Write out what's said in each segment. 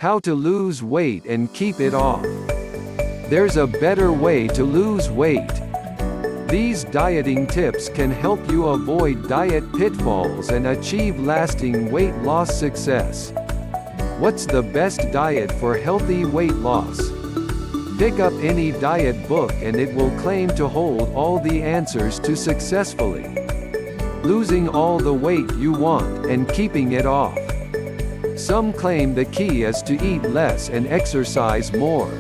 How to lose weight and keep it off. There's a better way to lose weight. These dieting tips can help you avoid diet pitfalls and achieve lasting weight loss success. What's the best diet for healthy weight loss? Pick up any diet book and it will claim to hold all the answers to successfully losing all the weight you want and keeping it off. Some claim the key is to eat less and exercise more.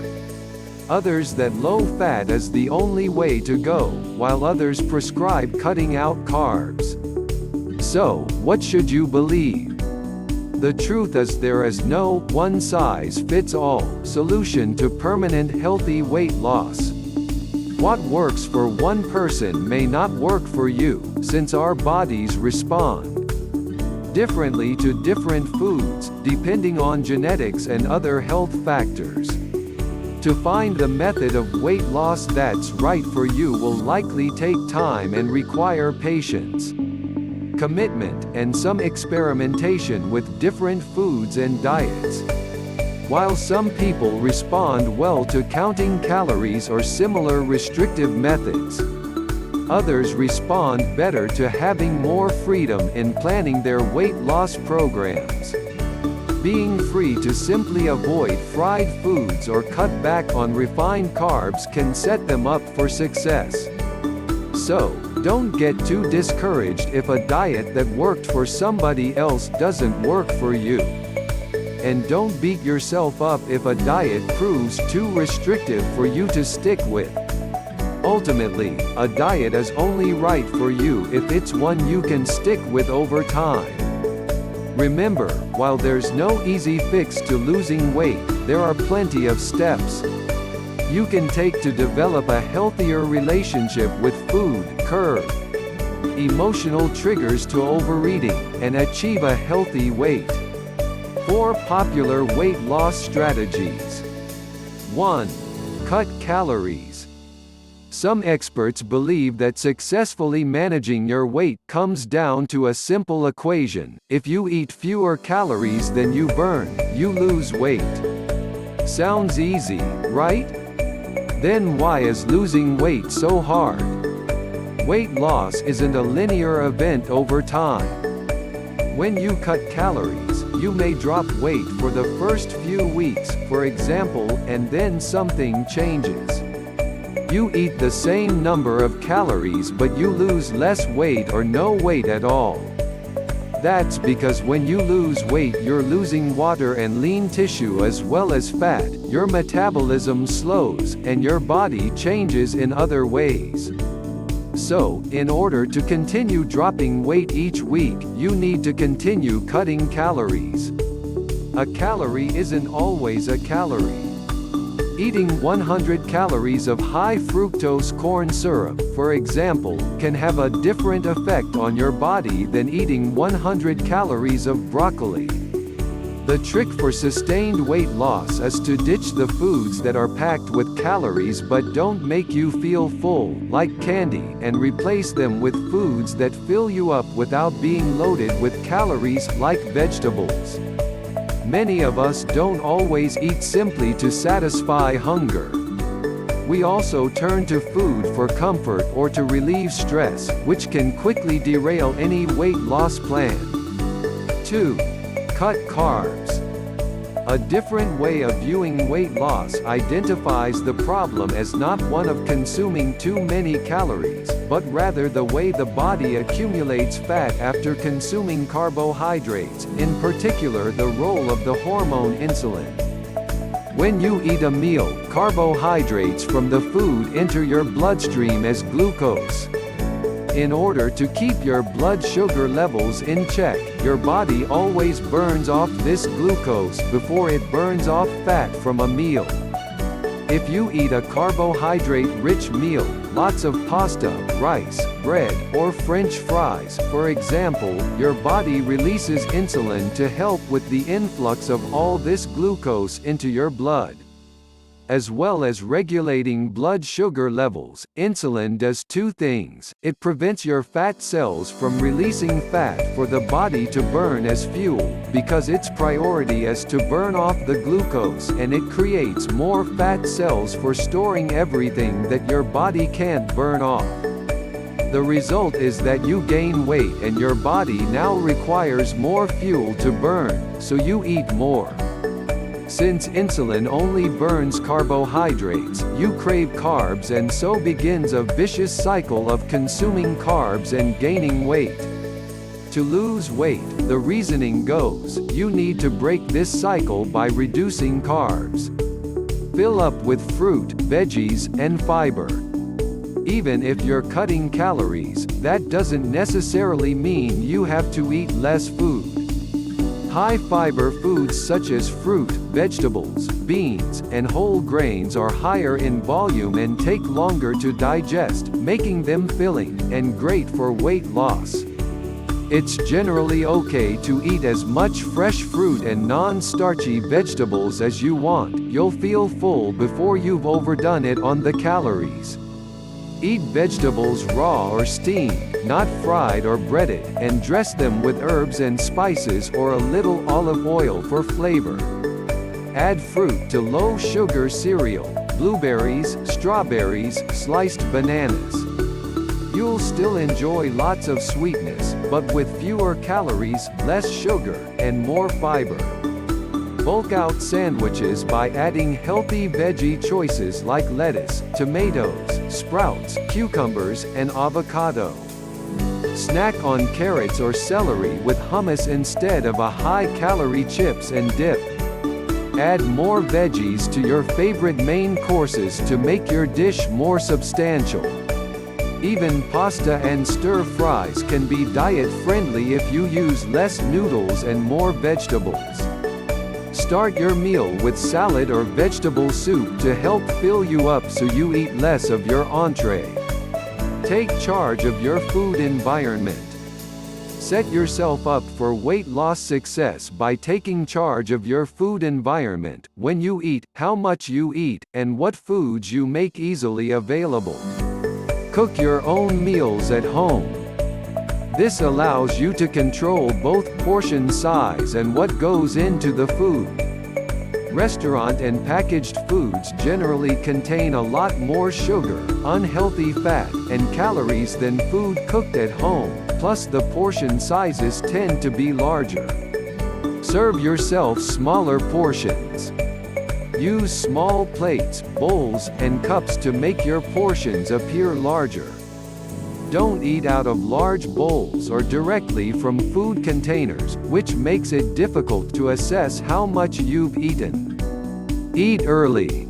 Others that low fat is the only way to go, while others prescribe cutting out carbs. So, what should you believe? The truth is there is no one-size-fits-all solution to permanent healthy weight loss. What works for one person may not work for you, since our bodies respond differently to different foods, depending on genetics and other health factors. To find the method of weight loss that's right for you will likely take time and require patience, commitment, and some experimentation with different foods and diets. While some people respond well to counting calories or similar restrictive methods, others respond better to having more freedom in planning their weight loss programs. Being free to simply avoid fried foods or cut back on refined carbs can set them up for success. So, don't get too discouraged if a diet that worked for somebody else doesn't work for you. And don't beat yourself up if a diet proves too restrictive for you to stick with. Ultimately, a diet is only right for you if it's one you can stick with over time. Remember, while there's no easy fix to losing weight, there are plenty of steps you can take to develop a healthier relationship with food, curb emotional triggers to overeating, and achieve a healthy weight. 4 popular weight loss strategies. 1. Cut calories. Some experts believe that successfully managing your weight comes down to a simple equation: if you eat fewer calories than you burn, you lose weight. Sounds easy, right? Then why is losing weight so hard? Weight loss isn't a linear event over time. When you cut calories, you may drop weight for the first few weeks, for example, and then something changes. You eat the same number of calories but you lose less weight or no weight at all. That's because when you lose weight you're losing water and lean tissue as well as fat, your metabolism slows, and your body changes in other ways. So, in order to continue dropping weight each week, you need to continue cutting calories. A calorie isn't always a calorie. Eating 100 calories of high fructose corn syrup, for example, can have a different effect on your body than eating 100 calories of broccoli. The trick for sustained weight loss is to ditch the foods that are packed with calories but don't make you feel full, like candy, and replace them with foods that fill you up without being loaded with calories, like vegetables. Many of us don't always eat simply to satisfy hunger. We also turn to food for comfort or to relieve stress, which can quickly derail any weight loss plan. 2. Cut carbs. A different way of viewing weight loss identifies the problem as not one of consuming too many calories, but rather the way the body accumulates fat after consuming carbohydrates, in particular the role of the hormone insulin. When you eat a meal, carbohydrates from the food enter your bloodstream as glucose. In order to keep your blood sugar levels in check, your body always burns off this glucose before it burns off fat from a meal. If you eat a carbohydrate-rich meal, lots of pasta, rice, bread, or French fries, for example, your body releases insulin to help with the influx of all this glucose into your blood. as well as regulating blood sugar levels. Insulin does two things. It prevents your fat cells from releasing fat for the body to burn as fuel, because its priority is to burn off the glucose, and it creates more fat cells for storing everything that your body can't burn off. The result is that you gain weight and your body now requires more fuel to burn, so you eat more. Since insulin only burns carbohydrates, you crave carbs, and so begins a vicious cycle of consuming carbs and gaining weight. To lose weight, the reasoning goes, you need to break this cycle by reducing carbs. Fill up with fruit, veggies, and fiber. Even if you're cutting calories, that doesn't necessarily mean you have to eat less food. High-fiber foods such as fruit, vegetables, beans, and whole grains are higher in volume and take longer to digest, making them filling, and great for weight loss. It's generally okay to eat as much fresh fruit and non-starchy vegetables as you want. You'll feel full before you've overdone it on the calories. Eat vegetables raw or steamed, not fried or breaded, and dress them with herbs and spices or a little olive oil for flavor. Add fruit to low-sugar cereal, blueberries, strawberries, sliced bananas. You'll still enjoy lots of sweetness, but with fewer calories, less sugar, and more fiber. Bulk out sandwiches by adding healthy veggie choices like lettuce, tomatoes, sprouts, cucumbers, and avocado. Snack on carrots or celery with hummus instead of a high-calorie chips and dip. Add more veggies to your favorite main courses to make your dish more substantial. Even pasta and stir-fries can be diet-friendly if you use less noodles and more vegetables. Start your meal with salad or vegetable soup to help fill you up so you eat less of your entree. Take charge of your food environment. Set yourself up for weight loss success by taking charge of your food environment, when you eat, how much you eat, and what foods you make easily available. Cook your own meals at home. This allows you to control both portion size and what goes into the food. Restaurant and packaged foods generally contain a lot more sugar, unhealthy fat, and calories than food cooked at home, plus the portion sizes tend to be larger. Serve yourself smaller portions. Use small plates, bowls, and cups to make your portions appear larger. Don't eat out of large bowls or directly from food containers, which makes it difficult to assess how much you've eaten. Eat early.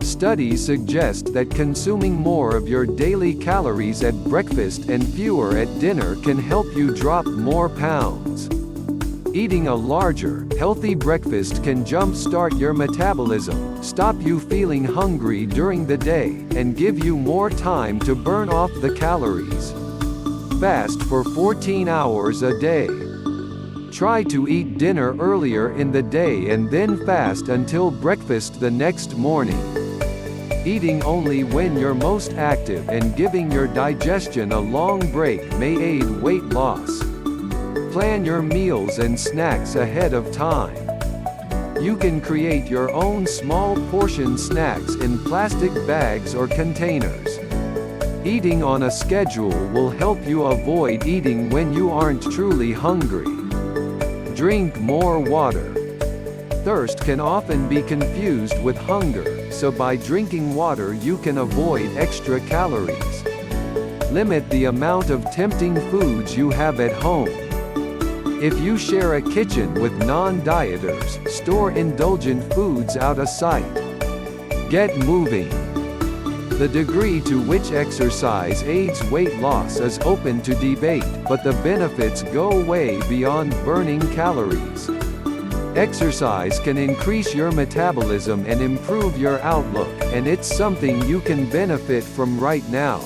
Studies suggest that consuming more of your daily calories at breakfast and fewer at dinner can help you drop more pounds. Eating a larger, healthy breakfast can jumpstart your metabolism, stop you feeling hungry during the day, and give you more time to burn off the calories. Fast for 14 hours a day. Try to eat dinner earlier in the day and then fast until breakfast the next morning. Eating only when you're most active and giving your digestion a long break may aid weight loss. Plan your meals and snacks ahead of time. You can create your own small portion snacks in plastic bags or containers. Eating on a schedule will help you avoid eating when you aren't truly hungry. Drink more water. Thirst can often be confused with hunger, so by drinking water you can avoid extra calories. Limit the amount of tempting foods you have at home. If you share a kitchen with non-dieters, store indulgent foods out of sight. Get moving. The degree to which exercise aids weight loss is open to debate, but the benefits go way beyond burning calories. Exercise can increase your metabolism and improve your outlook, and it's something you can benefit from right now.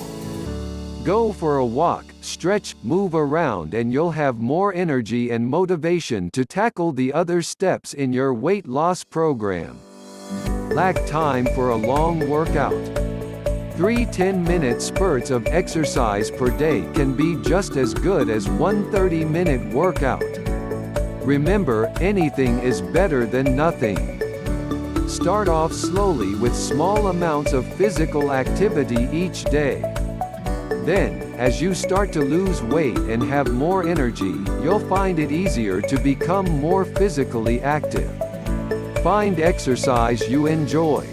Go for a walk, stretch, move around, and you'll have more energy and motivation to tackle the other steps in your weight loss program. lack time for a long workout. 3 10-minute spurts of exercise per day can be just as good as one 30-minute workout. Remember, anything is better than nothing. Start off slowly with small amounts of physical activity each day. Then, as you start to lose weight and have more energy, you'll find it easier to become more physically active. Find exercise you enjoy.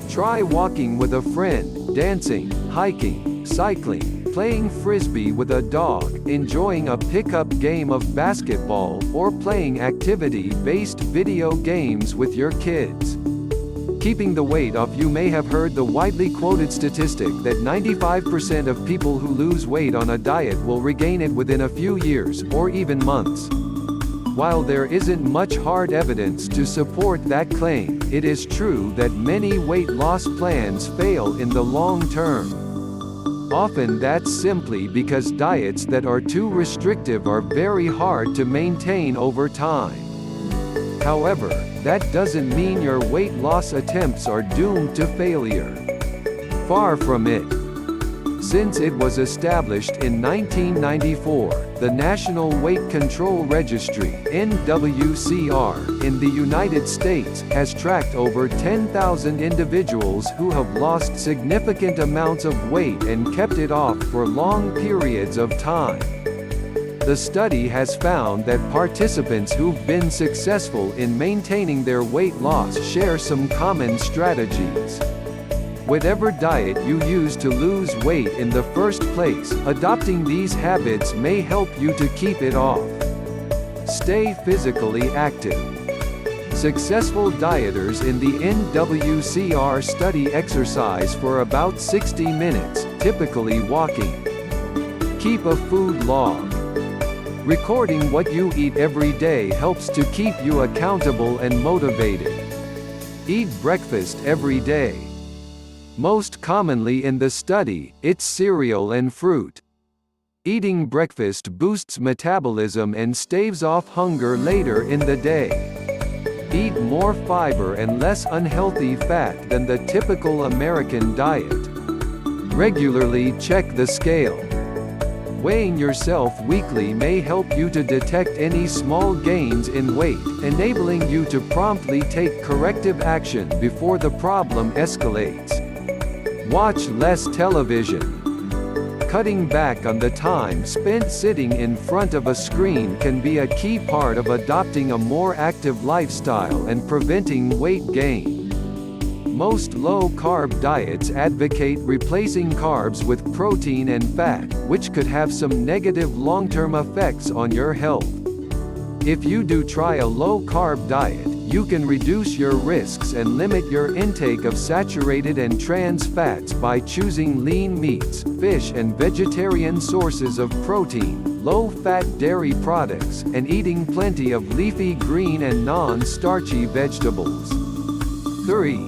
Try walking with a friend, dancing, hiking, cycling, playing frisbee with a dog, enjoying a pickup game of basketball, or playing activity-based video games with your kids. Keeping the weight off. You may have heard the widely quoted statistic that 95% of people who lose weight on a diet will regain it within a few years, or even months. While there isn't much hard evidence to support that claim, it is true that many weight loss plans fail in the long term. Often that's simply because diets that are too restrictive are very hard to maintain over time. However, that doesn't mean your weight loss attempts are doomed to failure. Far from it. Since it was established in 1994, the National Weight Control Registry (NWCR) in the United States has tracked over 10,000 individuals who have lost significant amounts of weight and kept it off for long periods of time. The study has found that participants who've been successful in maintaining their weight loss share some common strategies. Whatever diet you use to lose weight in the first place, adopting these habits may help you to keep it off. Stay physically active. Successful dieters in the NWCR study exercise for about 60 minutes, typically walking. Keep a food log. Recording what you eat every day helps to keep you accountable and motivated. Eat breakfast every day. Most commonly in the study, it's cereal and fruit. Eating breakfast boosts metabolism and staves off hunger later in the day. Eat more fiber and less unhealthy fat than the typical American diet. Regularly check the scale. Weighing yourself weekly may help you to detect any small gains in weight, enabling you to promptly take corrective action before the problem escalates. Watch less television. Cutting back on the time spent sitting in front of a screen can be a key part of adopting a more active lifestyle and preventing weight gain. Most low-carb diets advocate replacing carbs with protein and fat, which could have some negative long-term effects on your health. If you do try a low-carb diet, you can reduce your risks and limit your intake of saturated and trans fats by choosing lean meats, fish and vegetarian sources of protein, low-fat dairy products, and eating plenty of leafy green and non-starchy vegetables. 3.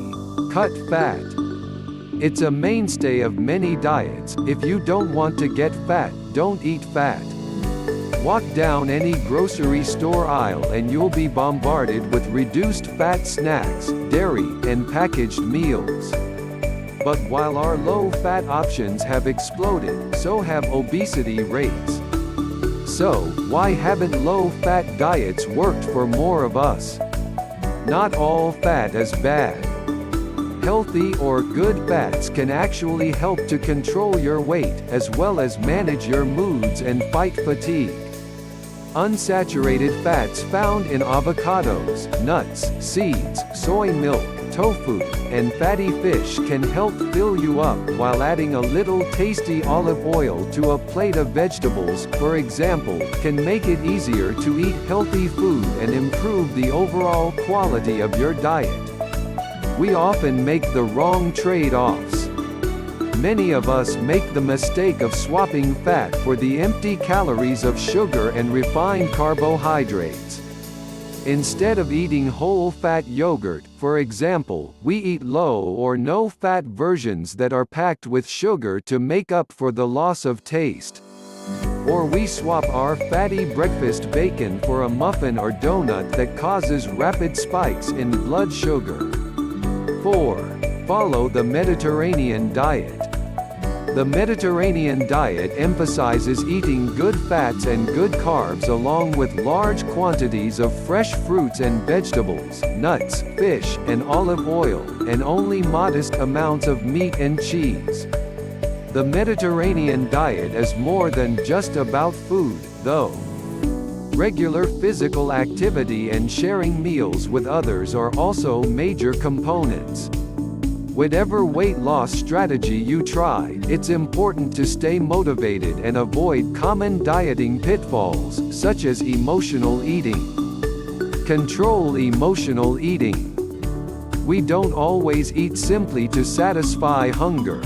Cut fat. It's a mainstay of many diets. If you don't want to get fat, don't eat fat. Walk down any grocery store aisle and you'll be bombarded with reduced fat snacks, dairy, and packaged meals. But while our low-fat options have exploded, so have obesity rates. So, why haven't low-fat diets worked for more of us? Not all fat is bad. Healthy or good fats can actually help to control your weight, as well as manage your moods and fight fatigue. Unsaturated fats found in avocados, nuts, seeds, soy milk, tofu, and fatty fish can help fill you up while adding a little tasty olive oil to a plate of vegetables, for example, can make it easier to eat healthy food and improve the overall quality of your diet. We often make the wrong trade-offs. Many of us make the mistake of swapping fat for the empty calories of sugar and refined carbohydrates. Instead of eating whole-fat yogurt, for example, we eat low or no-fat versions that are packed with sugar to make up for the loss of taste. Or we swap our fatty breakfast bacon for a muffin or donut that causes rapid spikes in blood sugar. 4. Follow the Mediterranean diet. The Mediterranean diet emphasizes eating good fats and good carbs along with large quantities of fresh fruits and vegetables, nuts, fish, and olive oil, and only modest amounts of meat and cheese. The Mediterranean diet is more than just about food, though. Regular physical activity and sharing meals with others are also major components. Whatever weight loss strategy you try, it's important to stay motivated and avoid common dieting pitfalls, such as emotional eating. Control emotional eating. We don't always eat simply to satisfy hunger.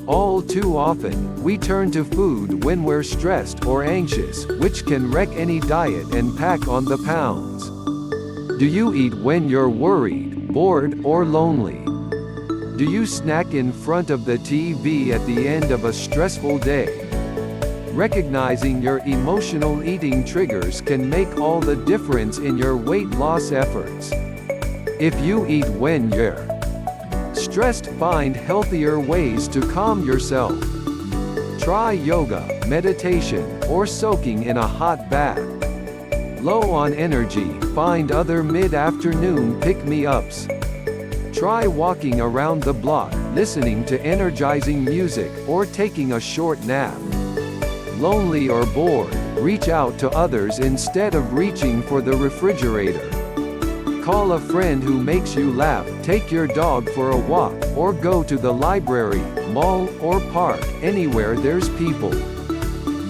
All too often, we turn to food when we're stressed or anxious, which can wreck any diet and pack on the pounds. Do you eat when you're worried, bored, or lonely? Do you snack in front of the TV at the end of a stressful day? Recognizing your emotional eating triggers can make all the difference in your weight loss efforts. If you eat when you're stressed, find healthier ways to calm yourself. Try yoga, meditation, or soaking in a hot bath. Low on energy, find other mid-afternoon pick-me-ups. Try walking around the block, listening to energizing music, or taking a short nap. Lonely or bored, reach out to others instead of reaching for the refrigerator. Call a friend who makes you laugh, take your dog for a walk, or go to the library, mall, or park, anywhere there's people.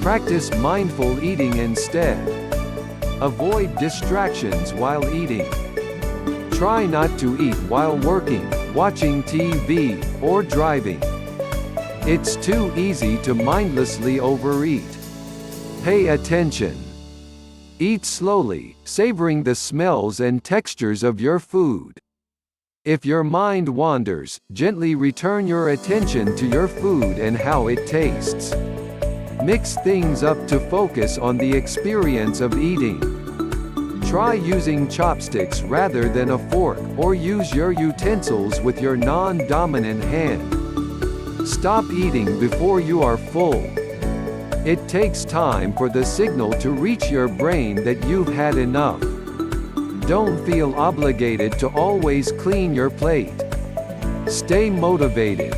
Practice mindful eating instead. Avoid distractions while eating. Try not to eat while working, watching TV, or driving. It's too easy to mindlessly overeat. Pay attention. Eat slowly, savoring the smells and textures of your food. If your mind wanders, gently return your attention to your food and how it tastes. Mix things up to focus on the experience of eating. Try using chopsticks rather than a fork, or use your utensils with your non-dominant hand. Stop eating before you are full. It takes time for the signal to reach your brain that you've had enough. Don't feel obligated to always clean your plate. Stay motivated.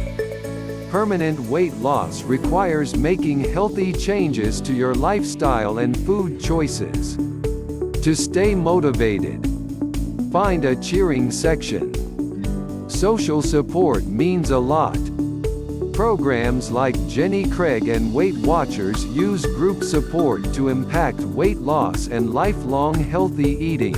Permanent weight loss requires making healthy changes to your lifestyle and food choices. To stay motivated, find a cheering section. Social support means a lot. Programs like Jenny Craig and Weight Watchers use group support to impact weight loss and lifelong healthy eating.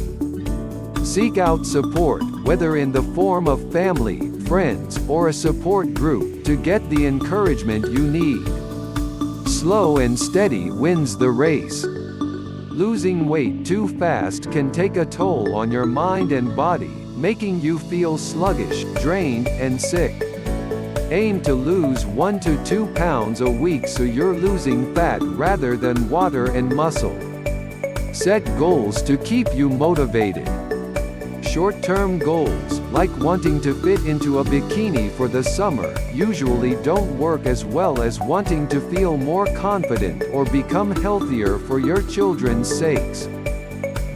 Seek out support, whether in the form of family, friends, or a support group, to get the encouragement you need. Slow and steady wins the race. Losing weight too fast can take a toll on your mind and body, making you feel sluggish, drained, and sick. Aim to lose 1 to 2 pounds a week so you're losing fat rather than water and muscle. Set goals to keep you motivated. Short-term goals, like wanting to fit into a bikini for the summer, usually don't work as well as wanting to feel more confident or become healthier for your children's sakes.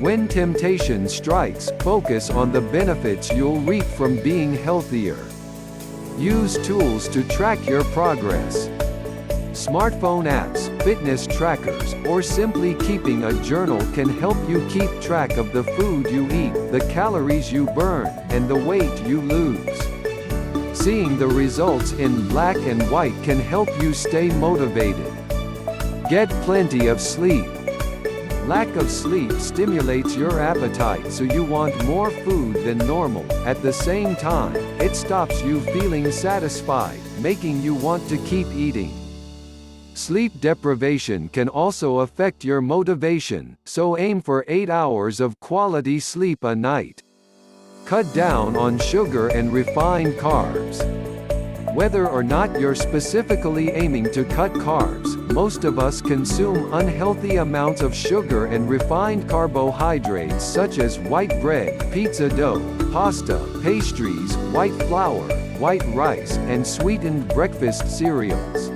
When temptation strikes, focus on the benefits you'll reap from being healthier. Use tools to track your progress. Smartphone apps, fitness trackers, or simply keeping a journal can help you keep track of the food you eat, the calories you burn, and the weight you lose. Seeing the results in black and white can help you stay motivated. Get plenty of sleep. Lack of sleep stimulates your appetite, so you want more food than normal. At the same time, it stops you feeling satisfied, making you want to keep eating. Sleep deprivation can also affect your motivation, so aim for 8 hours of quality sleep a night. Cut down on sugar and refined carbs. Whether or not you're specifically aiming to cut carbs, most of us consume unhealthy amounts of sugar and refined carbohydrates such as white bread, pizza dough, pasta, pastries, white flour, white rice, and sweetened breakfast cereals.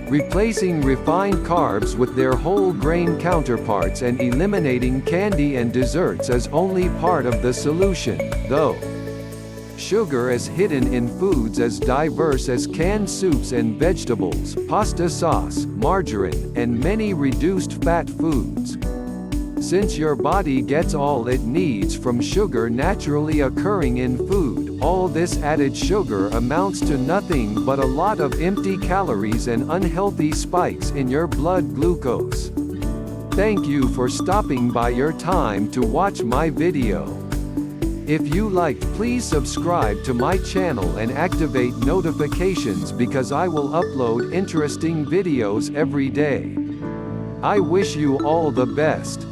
Replacing refined carbs with their whole grain counterparts and eliminating candy and desserts is only part of the solution, though. Sugar is hidden in foods as diverse as canned soups and vegetables, pasta sauce, margarine, and many reduced fat foods. Since your body gets all it needs from sugar naturally occurring in food, all this added sugar amounts to nothing but a lot of empty calories and unhealthy spikes in your blood glucose. Thank you for stopping by your time to watch my video. If you liked, please subscribe to my channel and activate notifications because I will upload interesting videos every day. I wish you all the best.